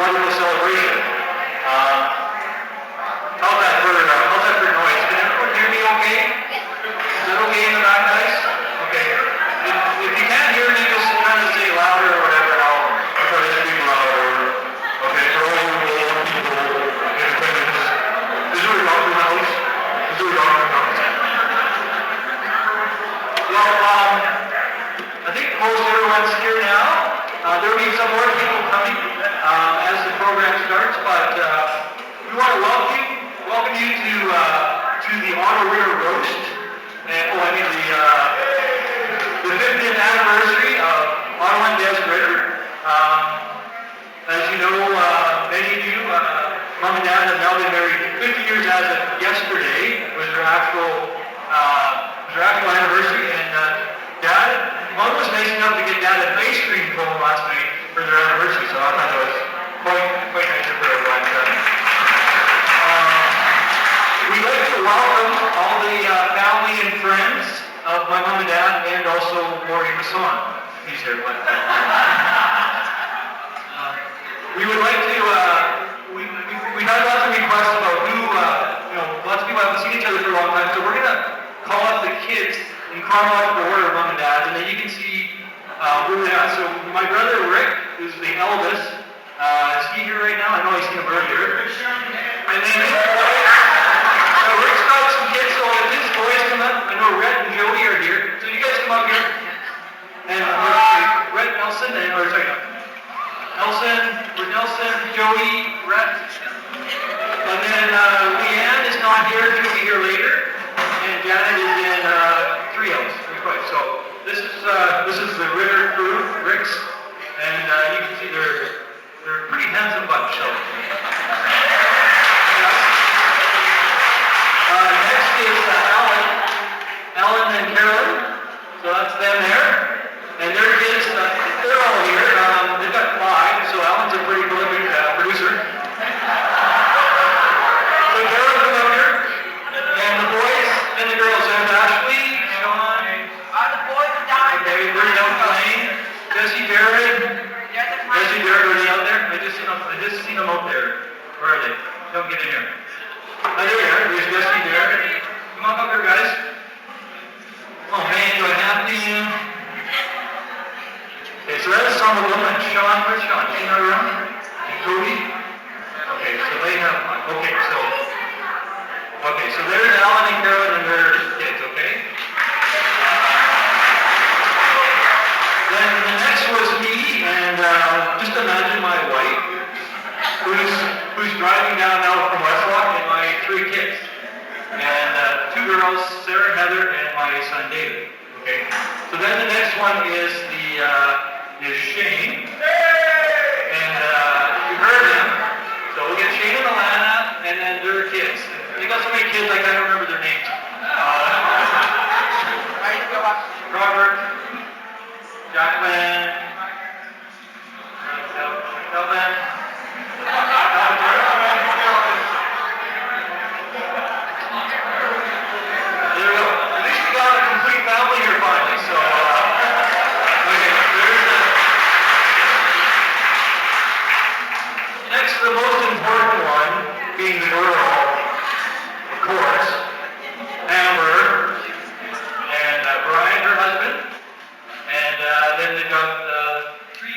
wonderful celebration. How's that for noise? Can everyone hear me okay? Is that okay in the back, guys? Okay. If you can't hear me, just kind of say louder or whatever, and I'll try to speak louder. Okay, for all you old people in attendance. Is there a doctor in the house? Is there a doctor in the house? Well, I think most everyone's here now. There will be some more people coming as the program starts, but we want to welcome you to the Honor Rear Roast. And, the 50th anniversary of Ottawa and Des Ritter. As you know, many of you, Mom and Dad have now been married 50 years as of yesterday. It was their actual anniversary, and Mom was nice enough to get Dad an ice cream cone last night for their anniversary, so I thought that was quite nice of her. We'd like to welcome all the family and friends of my mom and dad, and also Maury Masson. He's here, but we would like to. We had lots of requests about who. Lots of people haven't seen each other for a long time, so we're gonna call up the kids in chronological order, mom and dad, and then you can see where they're at. So my brother Rick, who's the eldest, is he here right now? I know he's seen him earlier. And then Rick's got some kids, so if his boys come up, I know Rhett and Joey are here, so you guys come up here. And Rhett, Nelson, Nelson, Joey, Rhett. And then Leanne is not here, she'll be here later. And Janet is in Treehouse, so this is the Ritter crew, Ricks, and you can see they're a pretty handsome bunch. So. Next is Alan and Carolyn, so that's them there, and their kids, they're all here. They've got 5, so Alan's a pretty prolific producer. So Carolyn, come up here, and the boys and the girls, there's Ashley, Sean. The boys are dying. Okay, they're down playing. Jesse Barrett. Are they out there? I just seen them out there. Where are they? Don't get in here. There they are. There's Jesse Barrett. Come on up here, guys. Oh man, do I have to? Okay, so that's some of them. And Sean, where's Sean? Is he not around? And Cody? Okay, so they have fun. Okay, so there's Alan and Carolyn and their kids, okay? Then the next was me, and just imagine my wife, who's driving down now from Westlock, and my 3 kids. And 2 girls, Sarah, Heather, and my son David. Okay? So then the next one is Shane. And you heard him. So we'll get Shane and Alana, and then their kids. They got so many kids I can't remember their names. Robert, Jacqueline, Kelvin. There we go. At least we got a complete family here finally. So, okay, there's next, the most important one being the girl, of course, Amber, and Brian, her husband, and then they got 3.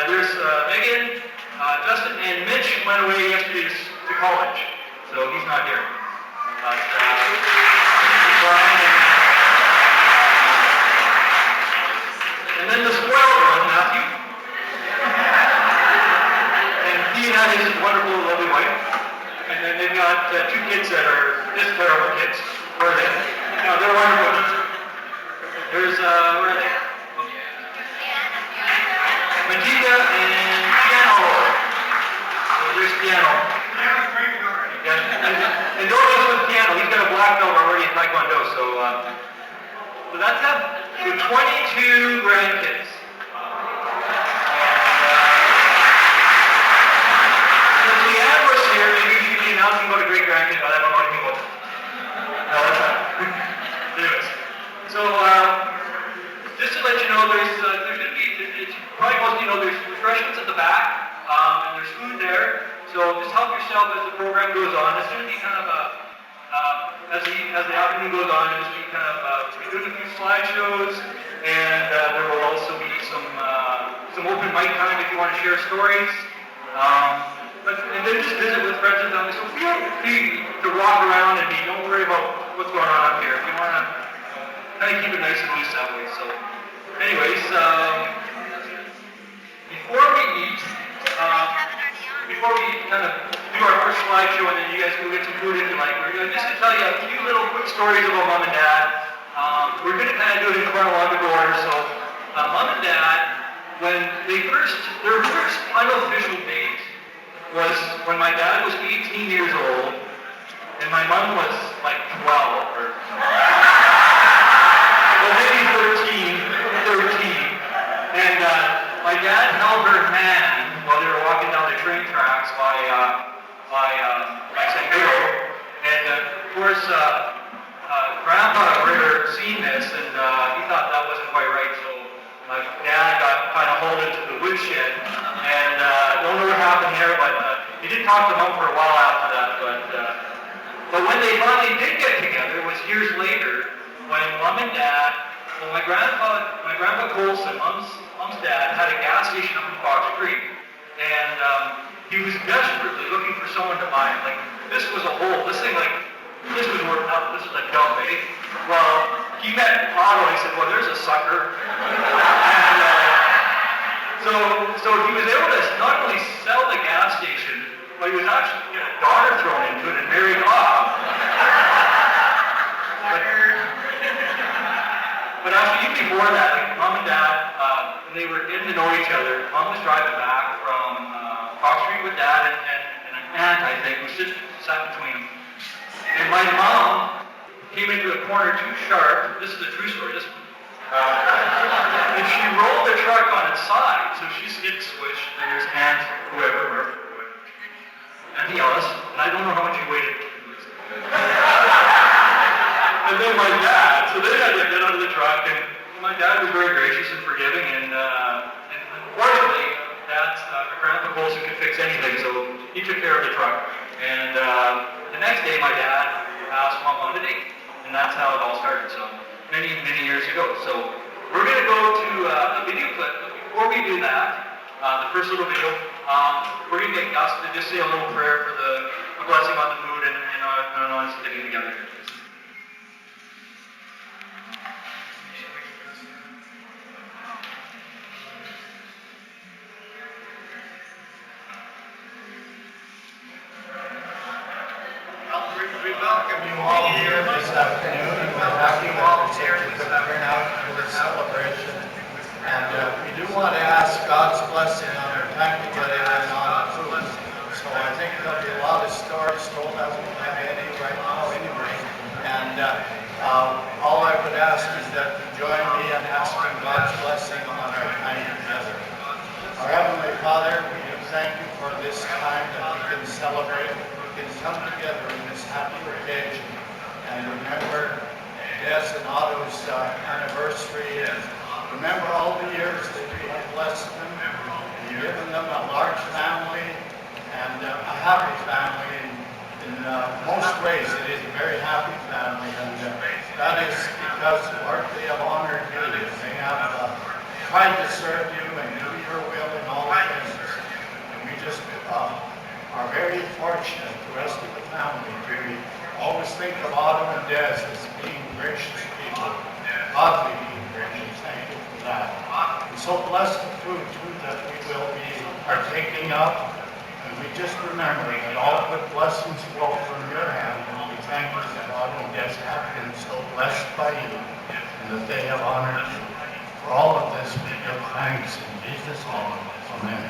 There's Megan, Justin, and Mitch went away yesterday to college, so he's not here. But Brian and then the spoiled one, Matthew, and he had his wonderful, lovely wife, and then they've got 2 kids that are just terrible kids. Where are they? No, they're wonderful. There's where are they? Majida and Piano. So there's Piano. And don't mess with Piano. He's got a black belt already in Taekwondo. So that's them. So 22 grandkids. And if Leanne was here, maybe she'd be announcing about a great grandkid. I don't know what people. No, that's not. Anyways. So just to let you know, there's going to be. Probably most of you know there's refreshments at the back. and there's food there. So just help yourself as the program goes on. It's going to be kind of as the afternoon goes on, it'll just be kind of we're doing a few slideshows, and there will also be some open mic time if you want to share stories. And then just visit with friends and family. So feel free to walk around and don't worry about what's going on up here. If you want to kind of keep it nice and loose that way. So, anyways, before we eat, before we kind of do our first slideshow and then you guys go get some food if you like, we're going to just to tell you a few little quick stories about Mom and Dad. We're going to kind of do it in chronological order. So, Mom and Dad, when their first unofficial date was when my dad was 18 years old and my mom was like 12 or well, maybe 13. And my dad held her hand while they were walking down the train tracks by San Diego. And of course, Grandpa had seen this and he thought that wasn't quite right. So my dad got kind of hauled into the woodshed. And don't know what happened there, but he didn't talk to Mom for a while after that. But when they finally did get together, it was years later when Mom and Dad, well, my grandpa Colson, Mom's dad, had a gas station up in Fox Creek, and he was desperately looking for someone to buy it. Like this was a hole. This thing, like this was worth up. This was a dump, eh? Well, he met Otto. And he said, "Well, there's a sucker." And so he was able to not only sell the gas station, but he was actually get a daughter thrown into it and married off. But actually, even before that, like Mom and Dad, when they were getting to know each other, Mom was driving back from Fox Street with Dad and an aunt, I think, was just sat between them. And my mom came into a corner too sharp. This is a true story. And she rolled the truck on its side, so she skid swished. There's Aunt whoever, Auntie Alice, and I don't know how much he waited. And then my dad, so they had to get out of the truck, and my dad was very gracious and forgiving, and fortunately, Grandpa Colson could fix anything, so he took care of the truck. And the next day, my dad asked Mom on a date, and that's how it all started. So many years ago. So we're going to go to a video clip. But before we do that, the first little video, we're going to get Gus to just say a little prayer for the blessing on the food and on us sticking together. We welcome you all here this afternoon, and we're happy that you're able to turn out for this celebration. And we do want to ask God's blessing on our time together and on the food. So I think there'll be a lot of stories told. I won't have any right now anyway. And all I would ask is that you join me in asking God's blessing on our time together. Our Heavenly Father, we thank you for this time that we can celebrate. We can come together in this happy occasion and remember Des and Otto's anniversary, and remember all the years that you have blessed them and given them a large family and a happy family. In most ways, it is a very happy family, and that is because, Lord, they have honored you. They have tried to serve you and do your will in all things. And we just are very fortunate, the rest of the family, to always think of Otto and Des as being gracious people, godly being gracious. Thank you for that. And so bless the food, too, that we will be partaking of. And we just remember that all good blessings flow from your hand. And we thank you that Otto and Des have been so blessed by you, and that they have honored you. For all of this, we give thanks in Jesus' name. Amen.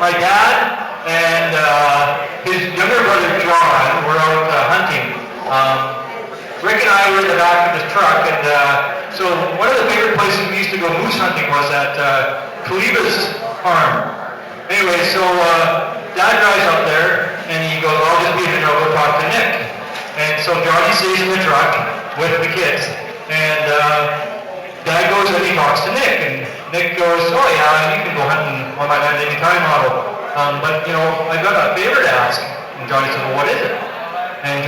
my dad and his younger brother John were out hunting. Rick and I were in the back of his truck, and so one of the favorite places we used to go moose hunting was at Kaliba's farm. Anyway, so Dad drives up there, and he goes, I'll just be in the go talk to Nick. And so Johnny stays in the truck with the kids, and Dad goes and he talks to Nick, and Nick goes, oh yeah, you can go hunting on my land anytime, model. But you know, I've got a favor to ask. And Johnny says, well, what is it? And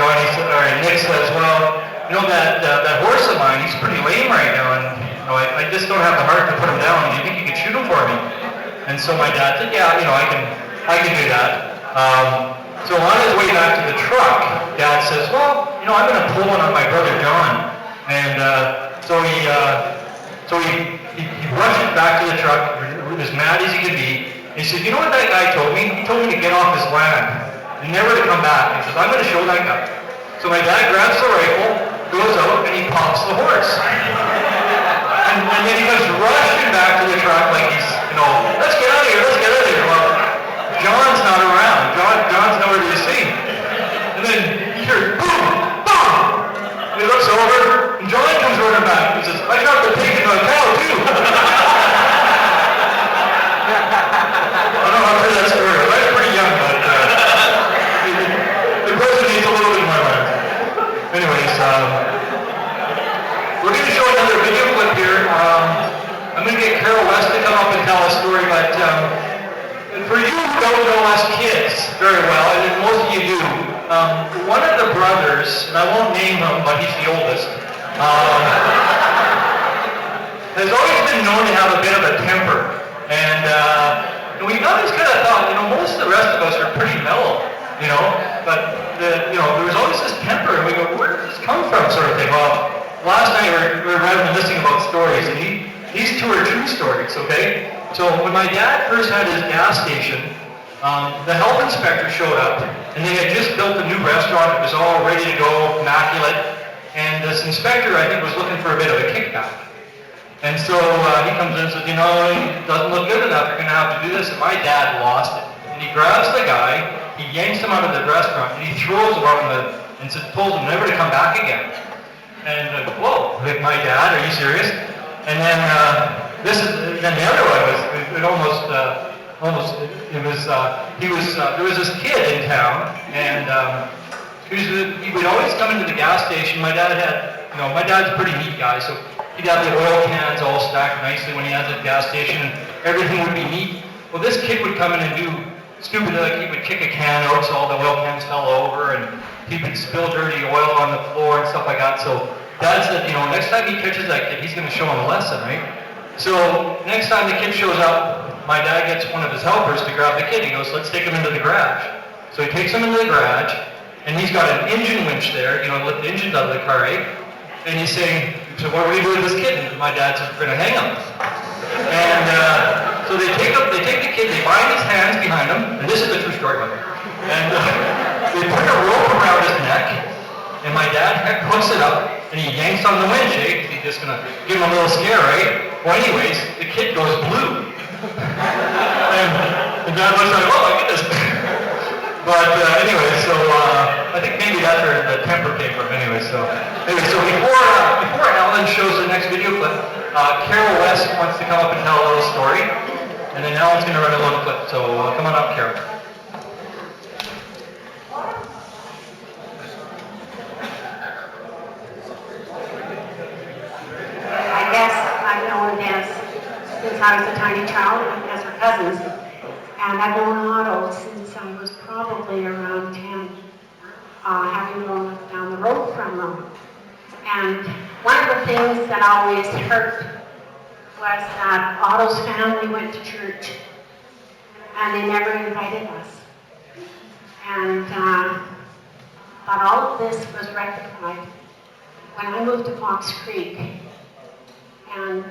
Nick says, well, you know that horse of mine, he's pretty lame right now, and you know, I just don't have the heart to put him down. Do you think you could shoot him for me? And so my dad said, yeah, you know, I can do that. So on his way back to the truck, Dad says, well, you know, I'm going to pull one on my brother John. And so he rushes back to the truck, as mad as he could be. He said, you know what that guy told me? He told me to get off his land and never to come back. He says, I'm going to show that guy. So my dad grabs the rifle, goes out, and he pops the horse. And then he comes rushing back to the truck like he's, you know, let's get out of here, let's get out of here. Well, John's not around. John's nowhere to be seen. And then you hear boom, boom. And he looks over, and John comes running back. He says, I shot the pig in my cow too. I don't know how true that story is. I was pretty young, but the person needs a little bit more land. Anyways, we're going to show another video clip here. I'm going to get Carol West to come up and tell a story, but for you who don't know us kids very well, and most of you do, one of the brothers, and I won't name him, but he's the oldest, has always been known to have a bit of a temper. And we always kind of thought, you know, most of the rest of us are pretty mellow, you know, but there was always this temper, and we go, where does this come from, sort of thing. Well, last night we were reminiscing about stories, and these two are true stories, okay? So when my dad first had his gas station, the health inspector showed up, and they had just built a new restaurant. It was all ready to go, immaculate, and this inspector, I think, was looking for a bit of a kickback. And so he comes in and says, you know, it doesn't look good enough, you're going to have to do this. And my dad lost it. And he grabs the guy, he yanks him out of the restaurant, and he throws him out and told him never to come back again. And whoa, my dad, are you serious? And then then the other one was, there was this kid in town, and he would always come into the gas station. My dad's a pretty neat guy, so he'd have the oil cans all stacked nicely when he has a gas station, and everything would be neat. Well, this kid would come in and do stupid, like he would kick a can out so all the oil cans fell over, and he would spill dirty oil on the floor and stuff like that. So Dad said, you know, next time he catches that kid, he's going to show him a lesson, right? So next time the kid shows up, my dad gets one of his helpers to grab the kid. He goes, let's take him into the garage. So he takes him into the garage, and he's got an engine winch there, you know, lift the engines out of the car, right? And he's saying, so what are we doing with this kid? And my dad says, we're going to hang him. And so they take the kid, they bind his hands behind him, and this is the true story, by the way. And they put a rope around his neck, and my dad hooks it up, and he yanks on the winch, eh? He's just going to give him a little scare, right? Well, anyways, the kid goes blue. And Dad looks like, oh my goodness. But anyway, so I think maybe that's where the temper came from anyway. So before Alan shows the next video clip, Carol West wants to come up and tell a little story. And then Alan's going to run a little clip. So come on up, Carol. I guess I've known Des since I was a tiny child as her cousins, and I've known Otto since I was probably around 10, having grown up down the road from them. And one of the things that always hurt was that Otto's family went to church, and they never invited us. And but all of this was rectified when I moved to Fox Creek. And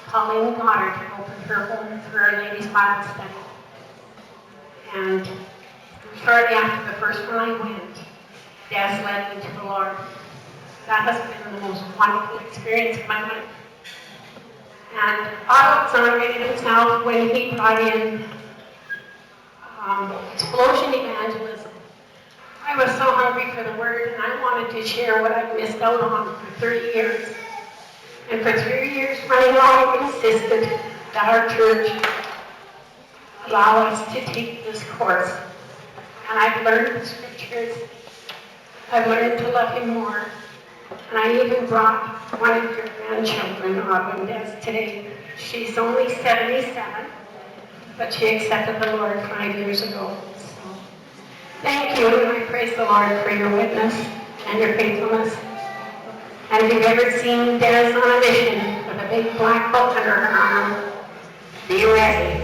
Colleen Goddard opened her home for a ladies' Bible study. And shortly after the first one I went, Des led me to the Lord. That has been the most wonderful experience of my life. And Otto exonerated himself when he brought in explosion evangelism. I was so hungry for the word, and I wanted to share what I've missed out on for 30 years. And for 3 years running on, I insisted that our church allow us to take this course. And I've learned the scriptures. I've learned to love him more. And I even brought one of your grandchildren, Autumn Des, today. She's only 77, but she accepted the Lord 5 years ago. So, thank you, and I praise the Lord for your witness and your faithfulness. And if you've ever seen Des on a mission with a big black book under her arm, be ready.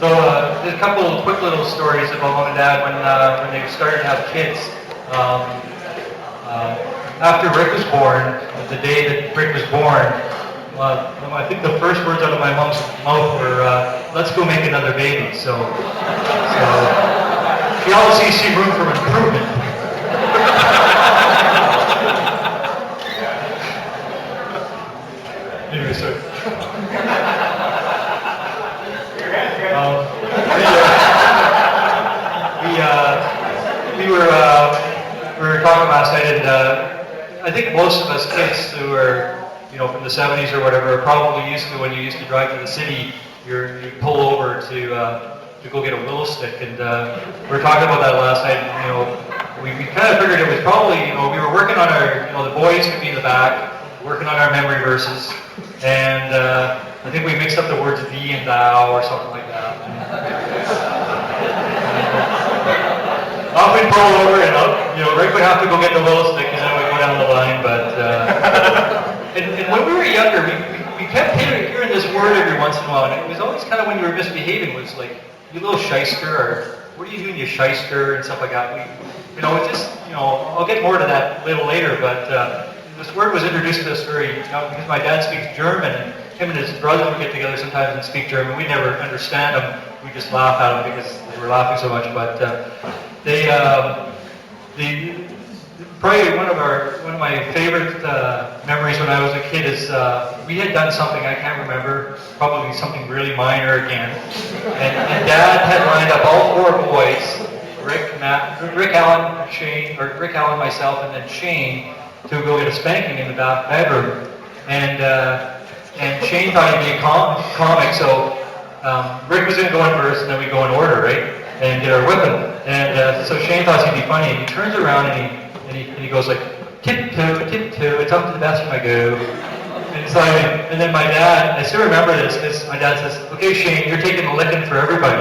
So there's a couple of quick little stories about mom and dad when they started to have kids. After Rick was born, the day that Rick was born, I think the first words out of my mom's mouth were, "Let's go make another baby." So she obviously sees room for improvement. Anyway, so. We were talking last night, and I think most of us kids who are, from the 70s or whatever, are probably used to when you used to drive to the city, you pull over to go get a willow stick, and we were talking about that last night. We kind of figured it was probably, we were working on our, the boys could be in the back, working on our memory verses, and I think we mixed up the words thee and thou or something like that. Off we'd pull over, and Rick would have to go get the willow stick, and then we'd go down the line. But and when we were younger, we kept hearing this word every once in a while, and it was always kind of when you were misbehaving. It was like, "You little shyster," or "What are you doing, you shyster," and stuff like that. It's just, I'll get more to that a little later, but this word was introduced to us because my dad speaks German, and him and his brother would get together sometimes and speak German. We never understand them. We just laugh at them because they were laughing so much. But probably one of my favorite memories when I was a kid is we had done something I can't remember, probably something really minor again, and Dad had lined up all four boys, Rick, Alan, myself, and then Shane, to go get a spanking in the back bedroom, and Shane thought he'd be a comic, so Rick was going to go in first, and then we go in order, right, and get our whipping. And so Shane thought he'd be funny, and he turns around and he goes like, tiptoe, tiptoe, it's up to the best of my go. And then my dad, I still remember this, because my dad says, "Okay, Shane, you're taking a licking for everybody."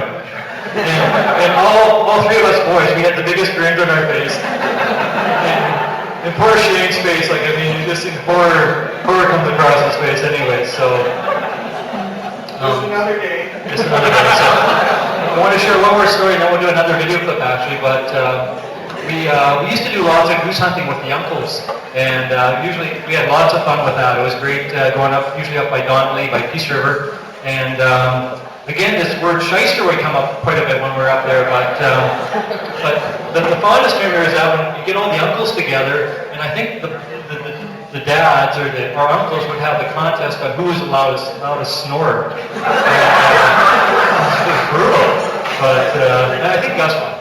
And all three of us boys, we had the biggest grins on our face. And poor Shane's face, you just think horror comes across his face anyway, so. Just another day. Just another day. So, I want to share one more story, and then we'll do another video clip actually, but we used to do lots of goose hunting with the uncles, and usually we had lots of fun with that. It was great going usually up by Donnelly, by Peace River, and again, this word shyster would come up quite a bit when we were up there, but the fondest memory is that when you get all the uncles together, and I think the dads or our uncles would have the contest on who was allowed to snore. It was brutal, but I think Gus won.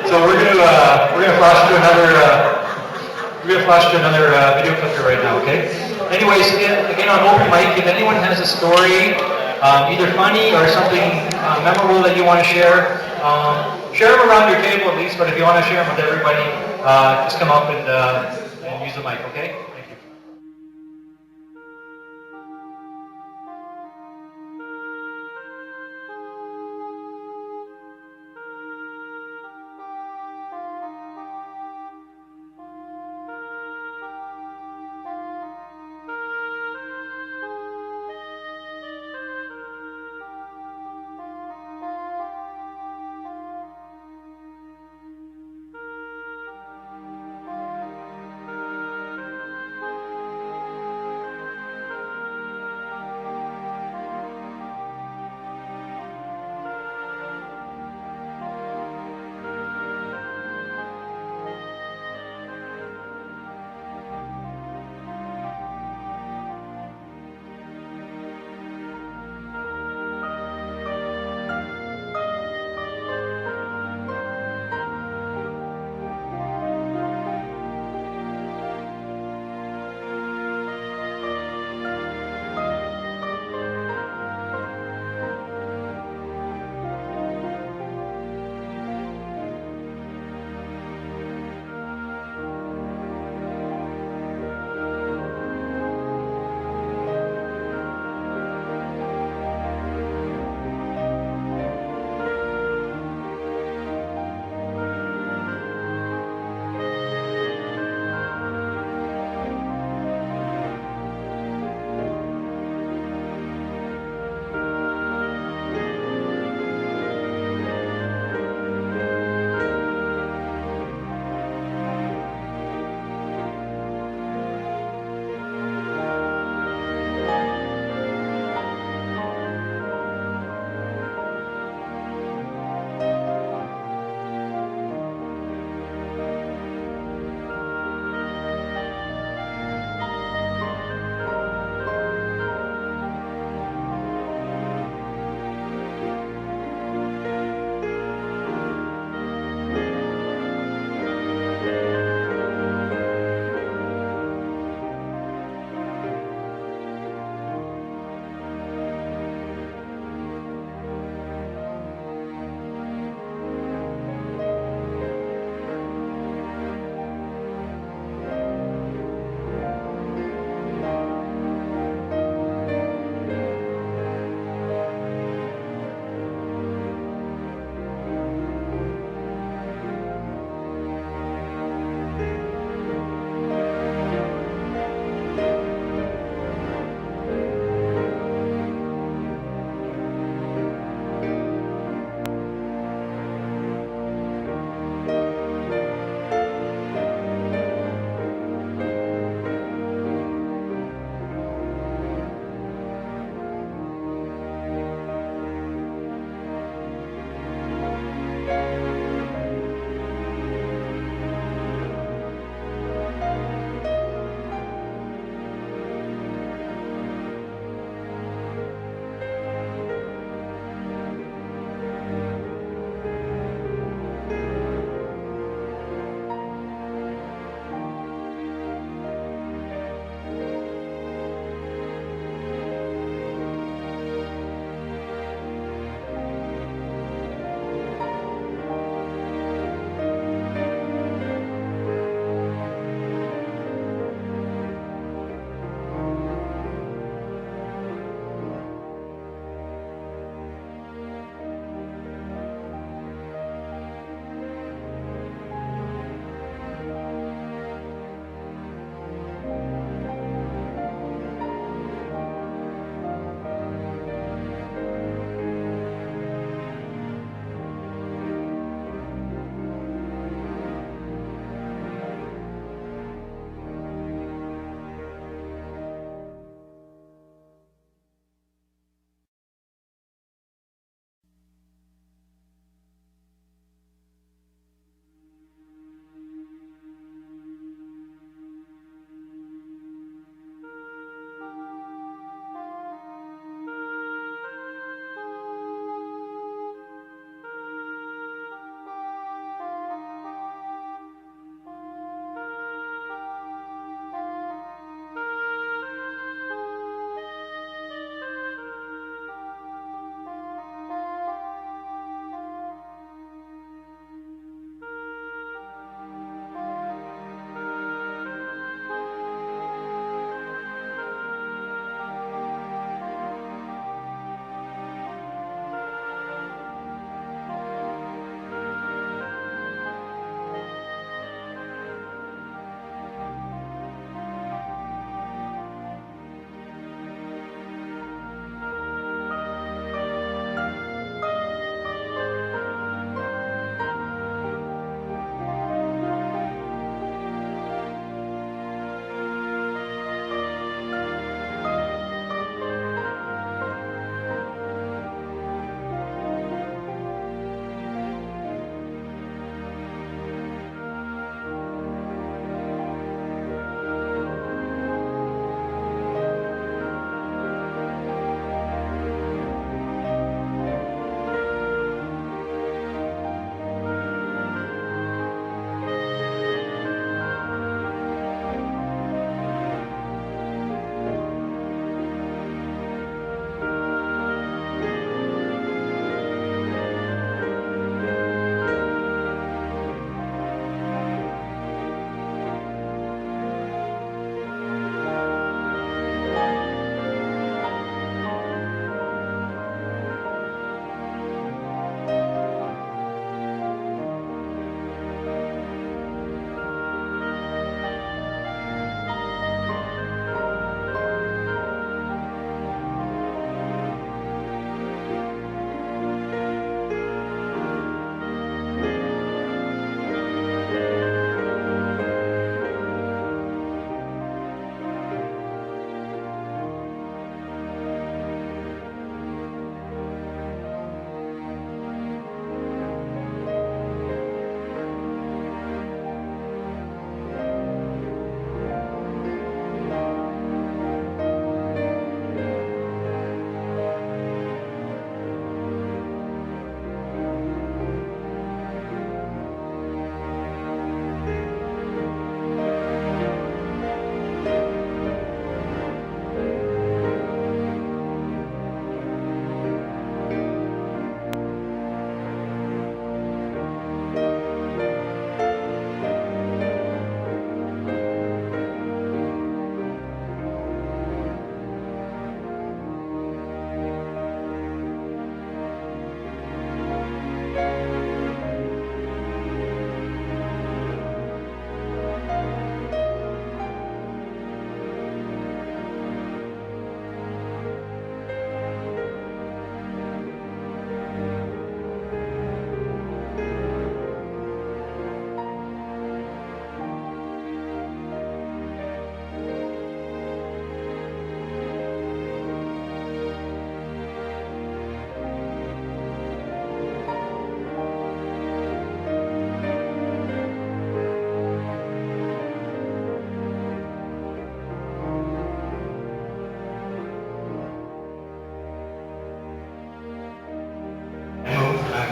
So we're gonna flash to another video clip here right now, okay? Anyways, again on open mic, if anyone has a story, either funny or something memorable that you want to share, share them around your table at least. But if you want to share them with everybody, just come up and use the mic, okay? Thank you.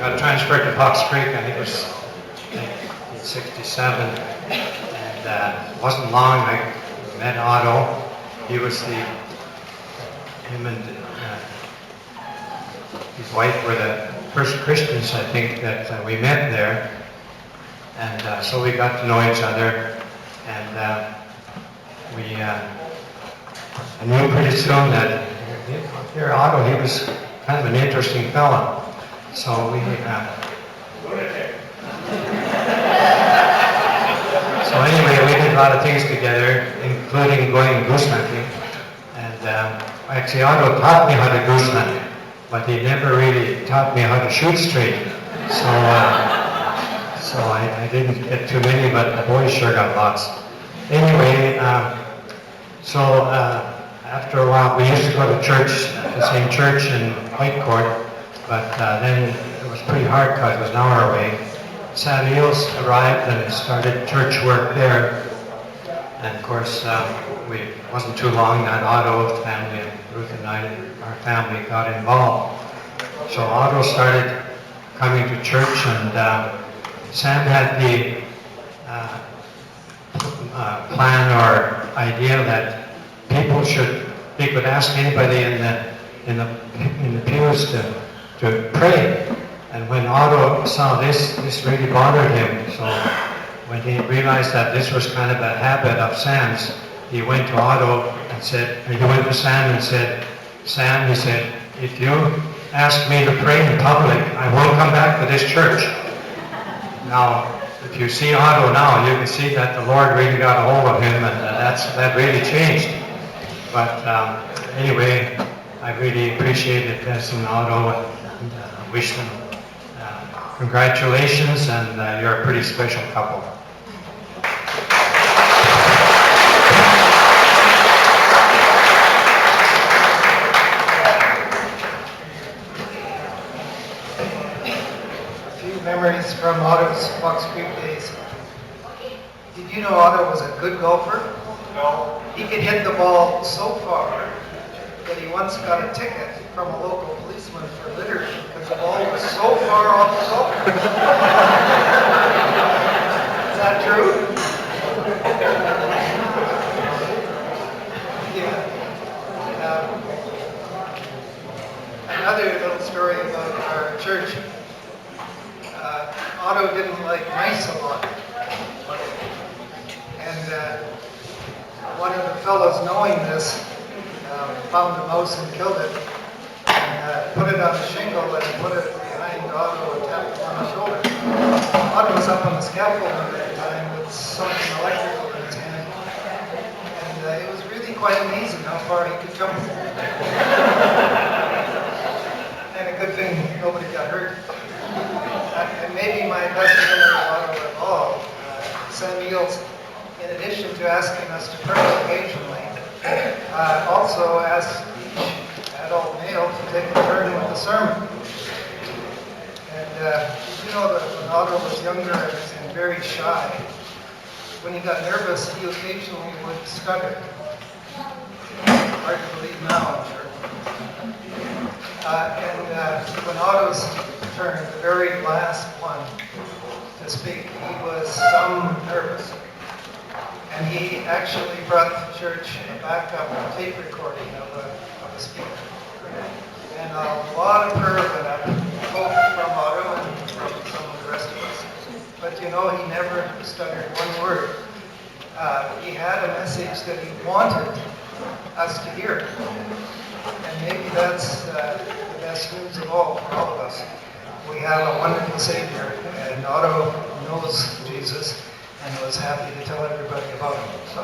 got transferred to Fox Creek, I think it was 1967, and it wasn't long I met Otto. He was him and his wife were the first Christians, I think, that we met there, and so we got to know each other, and I knew pretty soon that here Otto, he was kind of an interesting fellow. So we, so anyway, we did a lot of things together, including going goose hunting. And actually, Otto taught me how to goose hunt, but he never really taught me how to shoot straight. So, so I didn't get too many, but the boys sure got lots. Anyway, after a while, we used to go to church, the same church in Whitecourt. But then it was pretty hard because it was an hour away. Sam Eels arrived and started church work there. And of course, it wasn't too long that Otto's family and Ruth and I, our family, got involved. So Otto started coming to church, and Sam had the plan or idea that people they could ask anybody in the pews to pray. And when Otto saw this really bothered him. So when he realized that this was kind of a habit of Sam's, he went to Otto and he went to Sam and said, Sam, he said, if you ask me to pray in public, I won't come back to this church. Now, if you see Otto now, you can see that the Lord really got a hold of him, and that really changed. But anyway, I really appreciated this and Otto, and wish them congratulations, and you're a pretty special couple. A few memories from Otto's Fox Creek days. Did you know Otto was a good golfer? No. He could hit the ball so far that he once got a ticket from a local policeman for littering because the ball was so far off the golf course. Is that true? Yeah. Another little story about our church. Otto didn't like mice a lot. And one of the fellows, knowing this, found a mouse and killed it, and put it on a shingle and put it behind Otto and tapped him on the shoulder. Otto was up on the scaffold at that time with something electrical in his hand, and it was really quite amazing how far he could jump. And a good thing nobody got hurt. And maybe my best memory of Otto of all, Sam Eels, in addition to asking us to pray occasionally, also asked each adult male to take a turn with the sermon. And you know that when Otto was younger and very shy, when he got nervous, he occasionally would stutter. Hard to believe now, I'm sure. When Otto's turn, the very last one to speak, he was some nervous. And he actually brought to church a backup tape recording of a speaker. And a lot of prayer went up, both from Otto and from some of the rest of us. But you know, he never stuttered one word. He had a message that he wanted us to hear. And maybe that's the best news of all for all of us. We have a wonderful Savior, and Otto knows Jesus and was happy to tell everybody about him. So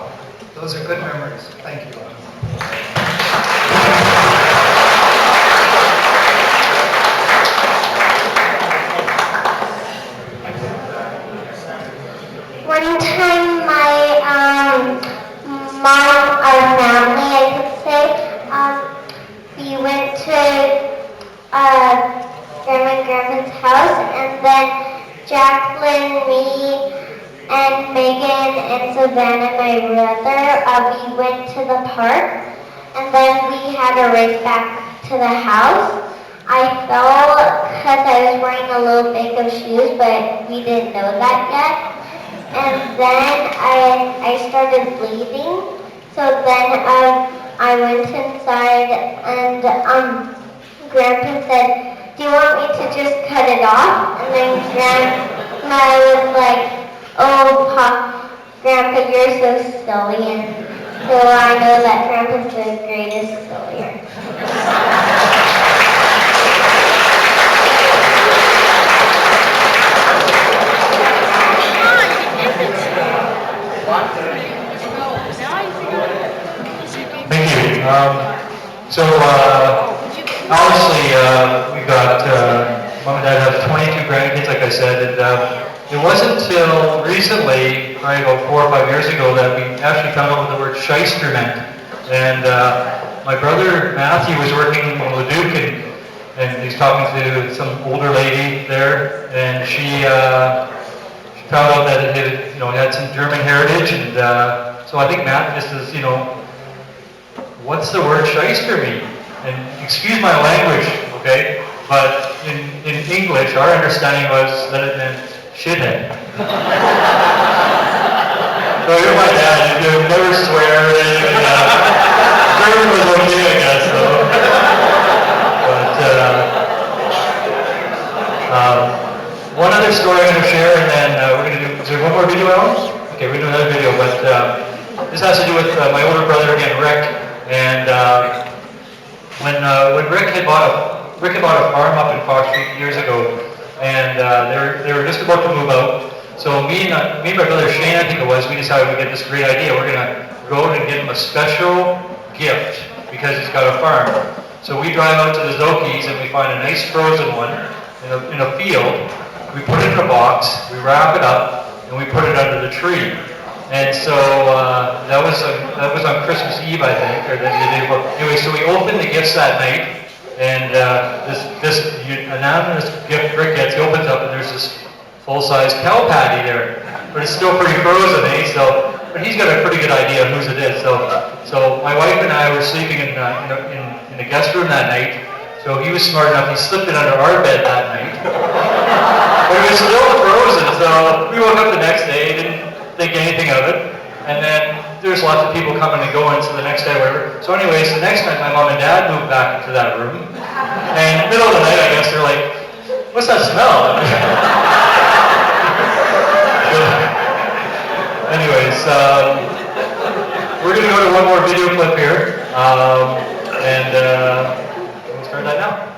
those are good memories. Thank you. One time my mom, our family, I could say, we went to Grandma and Grandpa's house, and then Jacqueline, me, and Megan and Savannah, my brother, we went to the park, and then we had to race back to the house. I fell because I was wearing a little bag of shoes, but we didn't know that yet. And then I started bleeding. So then I went inside and Grandpa said, "Do you want me to just cut it off?" And then Grandma was like, "Oh, Grandpa, you're so silly." And so I know that Grandpa's the greatest sillier. Thank you. Obviously, we've got, Mom and Dad have 22 grandkids, like I said, and it wasn't until recently, probably about 4 or 5 years ago, that we actually found out what the word shyster meant. And my brother Matthew was working in Leduc, and he's talking to some older lady there, and she found out that it had some German heritage, and so I think Matt just is, what's the word shyster mean? And excuse my language, okay, but in English, our understanding was that it meant shithead. So you're my dad, you never swear or anything. German was okay, I guess, though. But, one other story I'm going to share, and then we're going to do, is there one more video, Alan? Okay, we're going to do another video, but this has to do with my older brother again, Rick. And when Rick had bought a farm up in Fox Street years ago, and they were just about to move out. So me and my brother Shane, I think it was, we decided we get this great idea. We're gonna go out and get him a special gift because he's got a farm. So we drive out to the Zokies and we find a nice frozen one in a field. We put it in a box, we wrap it up, and we put it under the tree. And so that was on Christmas Eve, I think, or the day before. Anyway, so we opened the gifts that night, and this anonymous gift Rick gets, he opens up, and there's this full-size cow patty there, but it's still pretty frozen, eh? So, but he's got a pretty good idea of whose it is. So my wife and I were sleeping in the guest room that night. So he was smart enough, he slipped it under our bed that night. But it was still frozen, so we woke up the next day, didn't think anything of it. And then there's lots of people coming and going, so the next day, whatever. So anyways, the next night, my mom and dad moved back into that room. And in the middle of the night, I guess, they're like, "What's that smell?" Anyways, we're going to go to one more video clip here. And we'll start that now.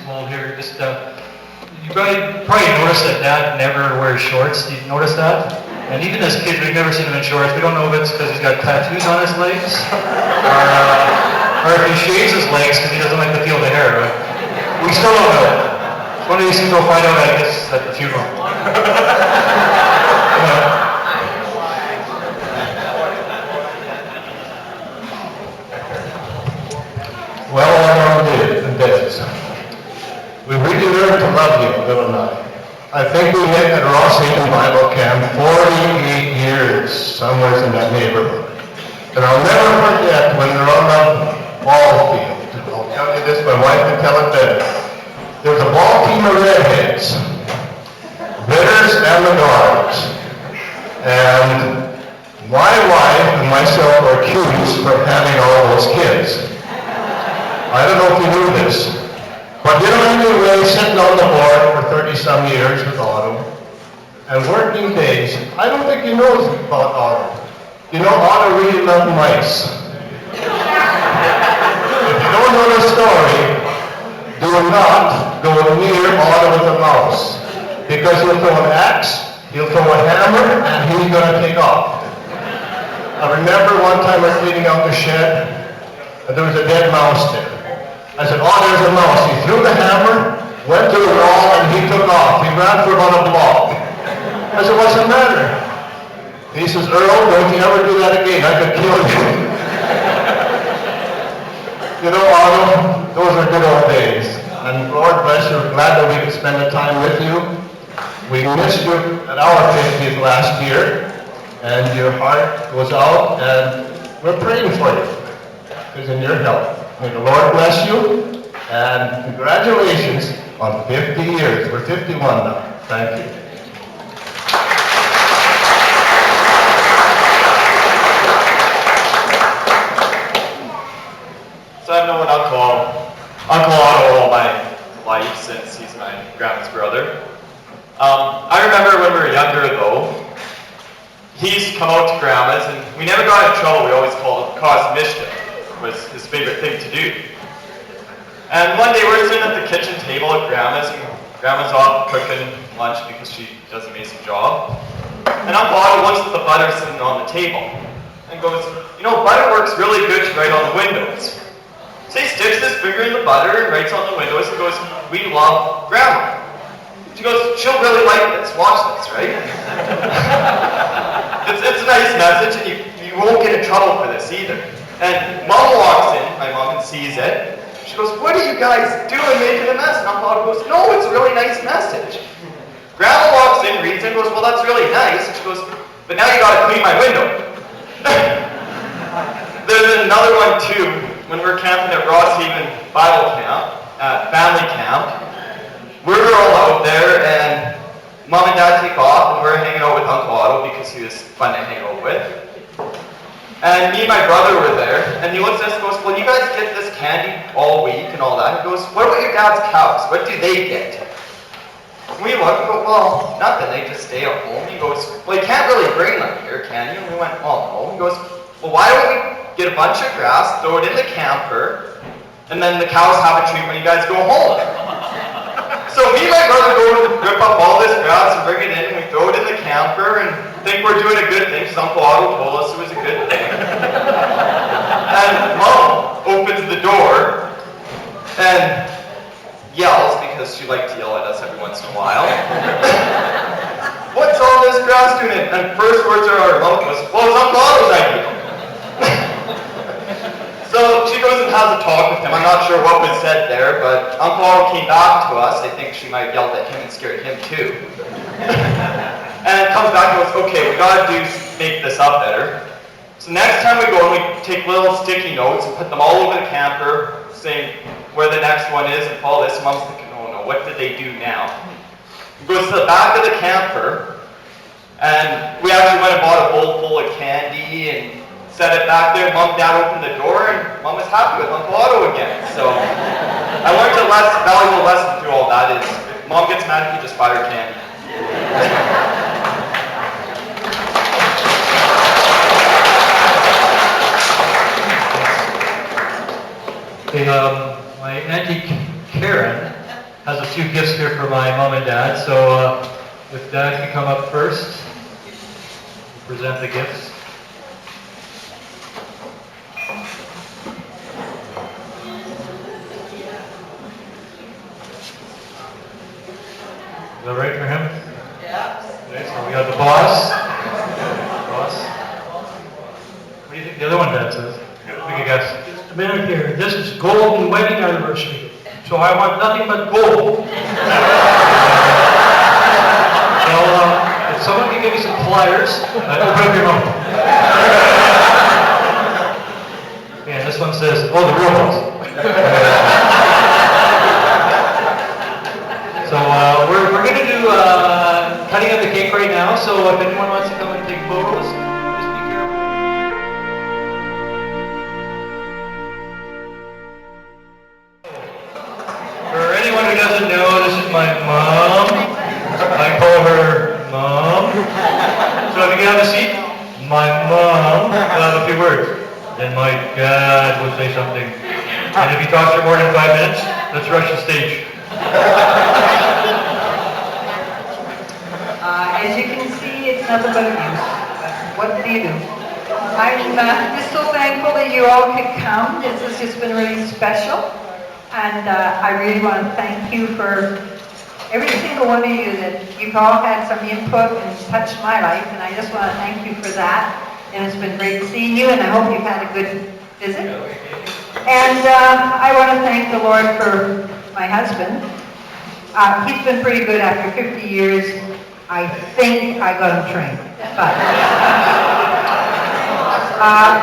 small here. Just, you probably noticed that Dad never wears shorts. Did you notice that? And even as kids, we've never seen him in shorts. We don't know if it's because he's got tattoos on his legs, or if he shaves his legs because he doesn't like to feel the hair. But we still don't know. One of these things we'll find out, I guess, at the funeral. Well, I did, and this. We really learned to love you, Bill and I think we lived at Ross Haven Bible Camp 48 years, somewhere in that neighborhood. And I'll never forget when we were on the ball field. I'll tell you this, my wife can tell it better. There was a ball team of redheads, Ritters and the Dogs. And my wife and myself were accused from having all those kids. I don't know if you knew this, but anyway, sitting on the board for 30-some years with Otto, and working days, I don't think you know about Otto. You know, Otto really loved mice. If you don't know the story, do not go near Otto with a mouse, because he'll throw an axe, he'll throw a hammer, and he's going to take off. I remember one time I was cleaning out the shed, and there was a dead mouse there. I said, oh, there's a mouse. He threw the hammer, went to the wall, and he took off. He ran for about a block. I said, what's the matter? He says, Earl, don't you ever do that again. I could kill you. You know, Otto, those are good old days. And Lord bless you, we're glad that we could spend the time with you. We missed you at our 50th last year, and your heart goes out, and we're praying for you, because in your health. May the Lord bless you, and congratulations on 50 years. We're 51 now. Thank you. So I've known Uncle Otto all my life since he's my grandma's brother. I remember when we were younger though, he used to come out to grandma's and we never got in trouble. We always caused mischief. Was his favorite thing to do. And one day we're sitting at the kitchen table at grandma's and grandma's off cooking lunch because she does an amazing job. And Uncle Otto looks at the butter sitting on the table and goes, you know, butter works really good to write on the windows. So he sticks his finger in the butter and writes on the windows and goes, we love Grandma. She goes, she'll really like this, watch this, right? it's a nice message and you won't get in trouble for this either. And Mom walks in, my mom, and sees it. She goes, what are you guys doing making a mess? And Uncle Otto goes, no, it's a really nice message. Grandma walks in, reads it, and goes, well, that's really nice. And she goes, but now you gotta clean my window. There's another one too, when we're camping at Ross Haven Bible Camp, family camp. We're all out there, and Mom and Dad take off, and we're hanging out with Uncle Otto because he was fun to hang out with. And me and my brother were there, and he looks at us and goes, well, you guys get this candy all week and all that. He goes, what about your dad's cows? What do they get? And we look and go, well, nothing. They just stay at home. He goes, well, you can't really bring them here, can you? And we went, well, no. He goes, well, why don't we get a bunch of grass, throw it in the camper, and then the cows have a treat when you guys go home. So me and my brother go and rip up all this grass and bring it in, and we throw it in the camper and think we're doing a good thing because Uncle Otto told us it was a good thing. And Mom opens the door and yells, because she liked to yell at us every once in a while. What's all this grass doing? And first words are our mouth was, well, it's Uncle Otto's idea. So she goes and has a talk with him. I'm not sure what was said there, but Uncle Otto came back to us. I think she might have yelled at him and scared him too. And comes back and goes, okay, we gotta make this up better. So next time we go and we take little sticky notes and put them all over the camper, saying where the next one is and all this. Mom's thinking, oh no, what did they do now? He goes to the back of the camper, and we actually went and bought a bowl full of candy and set it back there. Mom and Dad opened the door, and Mom was happy with Uncle Otto again. So I learned a valuable lesson through all that is if Mom gets mad, you just buy her candy. My Auntie Karen has a few gifts here for my mom and dad. So if Dad can come up first, present the gifts. Is that right for him? Yeah. Okay, so we got the boss. What do you think the other one Dad says? Take a guess. Just a minute here. This is golden wedding anniversary. So I want nothing but gold. Well, if someone can give me some pliers, open up your mouth. Yeah, this one says, oh, the real ones. So we're going to do cutting of the cake right now. So if anyone wants to come and take photos, just be careful. For anyone who doesn't know, this is my mom. I call her Mom. So if you can have a seat, my mom will have a few words. Then my dad will say something. And if he talks for more than 5 minutes, let's rush the stage. As you can see, it's nothing but abuse. What do you do? I'm just so thankful that you all could come. This has just been really special. And I really want to thank you for every single one of you that you've all had some input and touched my life. And I just want to thank you for that. And it's been great seeing you, and I hope you've had a good visit. And I want to thank the Lord for my husband. He's been pretty good after 50 years. I think I got him trained. But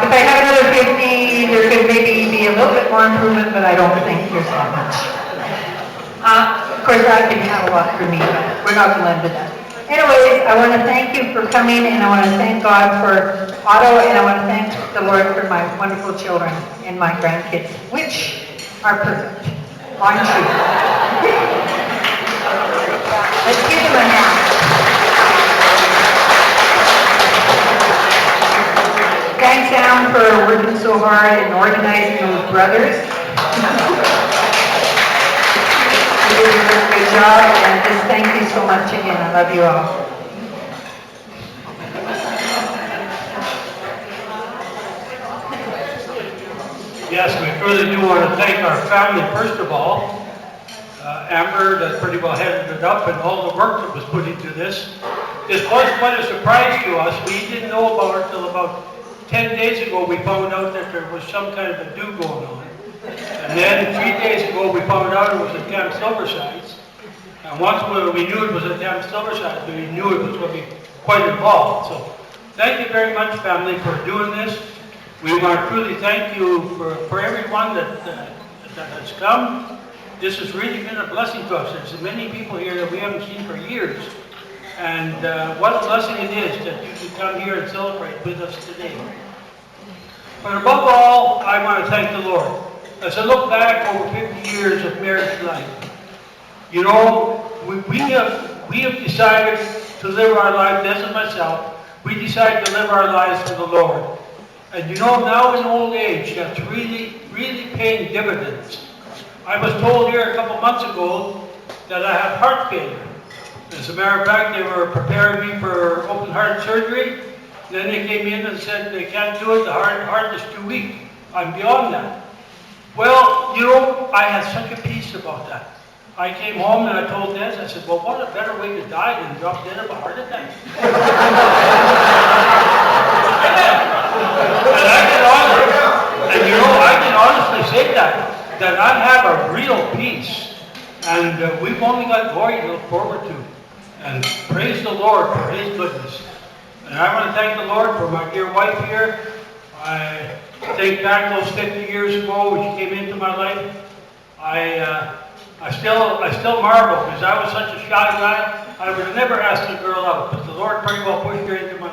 if I have another 50, there could maybe be a little bit more improvement, but I don't think there's that much. Of course, that can have a lot for me, but we're not going to lend to that. Anyways, I want to thank you for coming, and I want to thank God for Otto, and I want to thank the Lord for my wonderful children and my grandkids, which are perfect. Aren't you? Let's give them a hand. Thanks, Sam, for working so hard and organizing those brothers. You did a really good job, and just thank you so much again. I love you all. Yes, we really do want to thank our family, first of all. Amber, that pretty well headed it up, and all the work that was put into this. This was quite a surprise to us. We didn't know about it till about 10 days ago. We found out that there was some kind of a do going on. And then 3 days ago, we found out it was at Camp Silversides. And once we knew it was at Camp Silversides, we knew it was going to be quite involved. So thank you very much, family, for doing this. We want to truly thank you for everyone that has come. This has really been a blessing to us. There's many people here that we haven't seen for years. And what a blessing it is that you can come here and celebrate with us today. But above all, I want to thank the Lord. As I look back over 50 years of marriage life, you know, we have decided to live our life, Des and myself, we decided to live our lives for the Lord. And you know, now in old age, that's really, really paying dividends. I was told here a couple months ago that I have heart failure. As a matter of fact, they were preparing me for open heart surgery. Then they came in and said they can't do it, the heart is too weak. I'm beyond that. Well, you know, I had such a peace about that. I came home and I told Des, I said, well, what a better way to die than drop dead of a heart attack. And you know, I can honestly say that I have a real peace. And we've only got glory to look forward to. And praise the Lord for His goodness. And I want to thank the Lord for my dear wife here. I think back those 50 years ago when she came into my life, I still marvel because I was such a shy guy. I would have never asked a girl out, but the Lord pretty well pushed her into my